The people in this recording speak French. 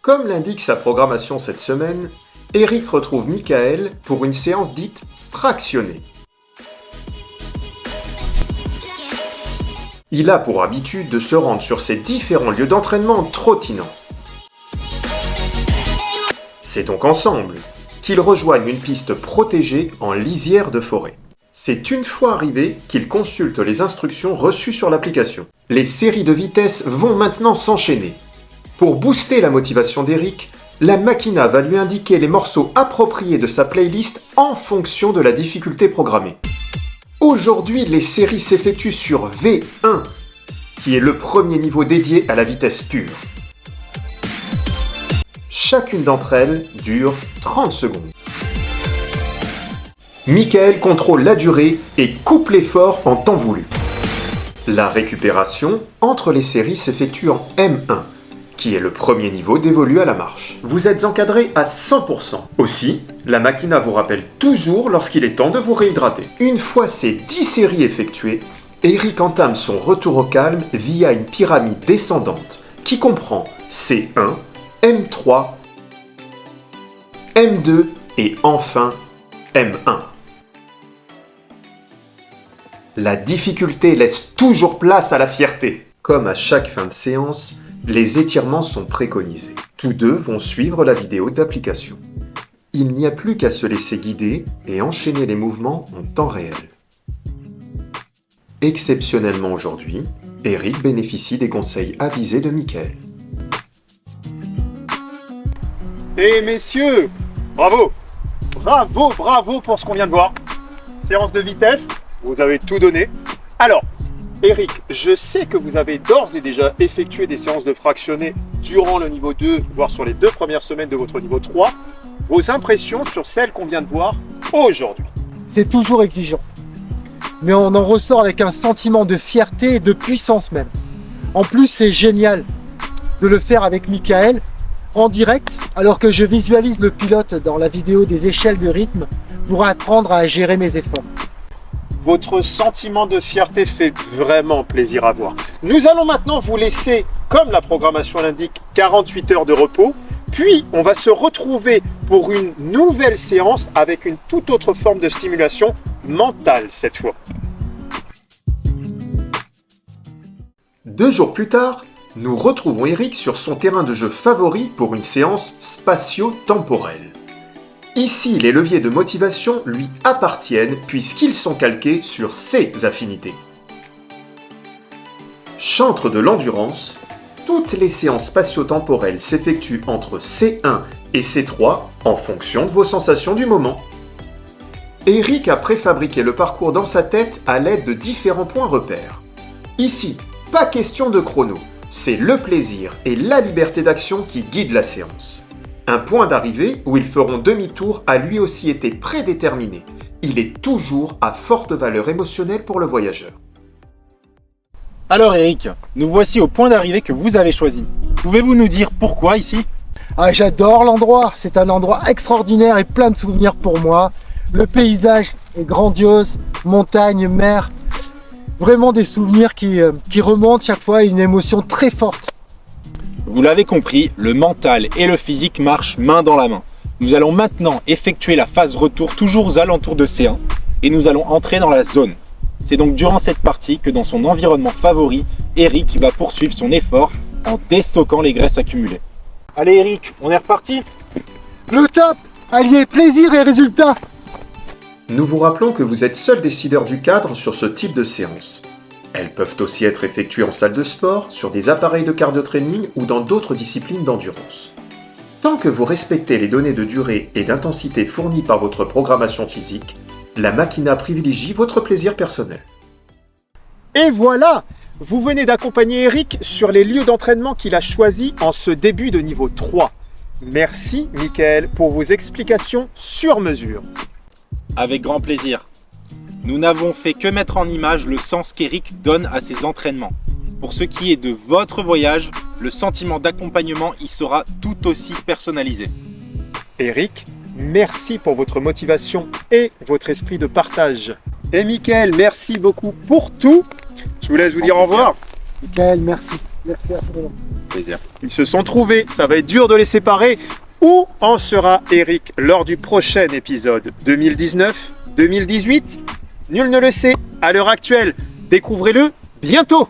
Comme l'indique sa programmation cette semaine, Eric retrouve Michael pour une séance dite fractionnée. Il a pour habitude de se rendre sur ces différents lieux d'entraînement en trottinant. C'est donc ensemble qu'ils rejoignent une piste protégée en lisière de forêt. C'est une fois arrivé qu'ils consultent les instructions reçues sur l'application. Les séries de vitesse vont maintenant s'enchaîner. Pour booster la motivation d'Eric, la Machina va lui indiquer les morceaux appropriés de sa playlist en fonction de la difficulté programmée. Aujourd'hui, les séries s'effectuent sur V1, qui est le premier niveau dédié à la vitesse pure. Chacune d'entre elles dure 30 secondes. Michael contrôle la durée et coupe l'effort en temps voulu. La récupération entre les séries s'effectue en M1, qui est le premier niveau dévolu à la marche. Vous êtes encadré à 100%. Aussi, la Machina vous rappelle toujours lorsqu'il est temps de vous réhydrater. Une fois ces 10 séries effectuées, Eric entame son retour au calme via une pyramide descendante qui comprend C1, M3, M2 et enfin M1. La difficulté laisse toujours place à la fierté. Comme à chaque fin de séance, les étirements sont préconisés. Tous deux vont suivre la vidéo d'application. Il n'y a plus qu'à se laisser guider et enchaîner les mouvements en temps réel. Exceptionnellement aujourd'hui, Eric bénéficie des conseils avisés de Michael. Et messieurs, bravo! Bravo pour ce qu'on vient de voir. Séance de vitesse, vous avez tout donné. Alors, Eric, je sais que vous avez d'ores et déjà effectué des séances de fractionnés durant le niveau 2, voire sur les 2 premières semaines de votre niveau 3. Vos impressions sur celles qu'on vient de voir aujourd'hui? C'est toujours exigeant, mais on en ressort avec un sentiment de fierté et de puissance même. En plus, c'est génial de le faire avec Michael en direct, alors que je visualise le pilote dans la vidéo des échelles de rythme pour apprendre à gérer mes efforts. Votre sentiment de fierté fait vraiment plaisir à voir. Nous allons maintenant vous laisser, comme la programmation l'indique, 48 heures de repos. Puis, on va se retrouver pour une nouvelle séance avec une toute autre forme de stimulation mentale cette fois. 2 jours plus tard, nous retrouvons Eric sur son terrain de jeu favori pour une séance spatio-temporelle. Ici, les leviers de motivation lui appartiennent puisqu'ils sont calqués sur ses affinités. Chantre de l'endurance, toutes les séances spatio-temporelles s'effectuent entre C1 et C3 en fonction de vos sensations du moment. Eric a préfabriqué le parcours dans sa tête à l'aide de différents points repères. Ici, pas question de chrono, c'est le plaisir et la liberté d'action qui guident la séance. Un point d'arrivée où ils feront demi-tour a lui aussi été prédéterminé. Il est toujours à forte valeur émotionnelle pour le voyageur. Alors Eric, nous voici au point d'arrivée que vous avez choisi. Pouvez-vous nous dire pourquoi ici? Ah, j'adore l'endroit, c'est un endroit extraordinaire et plein de souvenirs pour moi. Le paysage est grandiose, montagne, mer, vraiment des souvenirs qui remontent chaque fois à une émotion très forte. Vous l'avez compris, le mental et le physique marchent main dans la main. Nous allons maintenant effectuer la phase retour toujours aux alentours de C1 et nous allons entrer dans la zone. C'est donc durant cette partie que dans son environnement favori, Eric va poursuivre son effort en déstockant les graisses accumulées. Allez Eric, on est reparti? Le top, allié plaisir et résultat. Nous vous rappelons que vous êtes seul décideur du cadre sur ce type de séance. Elles peuvent aussi être effectuées en salle de sport, sur des appareils de cardio-training ou dans d'autres disciplines d'endurance. Tant que vous respectez les données de durée et d'intensité fournies par votre programmation physique, la Machina privilégie votre plaisir personnel. Et voilà! Vous venez d'accompagner Eric sur les lieux d'entraînement qu'il a choisis en ce début de niveau 3. Merci Michael pour vos explications sur mesure. Avec grand plaisir. Nous n'avons fait que mettre en image le sens qu'Eric donne à ses entraînements. Pour ce qui est de votre voyage, le sentiment d'accompagnement y sera tout aussi personnalisé. Eric, merci pour votre motivation et votre esprit de partage. Et Michael, merci beaucoup pour tout. Je vous laisse vous dire au revoir. Michael, merci. Merci à vous. Plaisir. Ils se sont trouvés, ça va être dur de les séparer. Où en sera Eric lors du prochain épisode? 2019? 2018? Nul ne le sait à l'heure actuelle. Découvrez-le bientôt.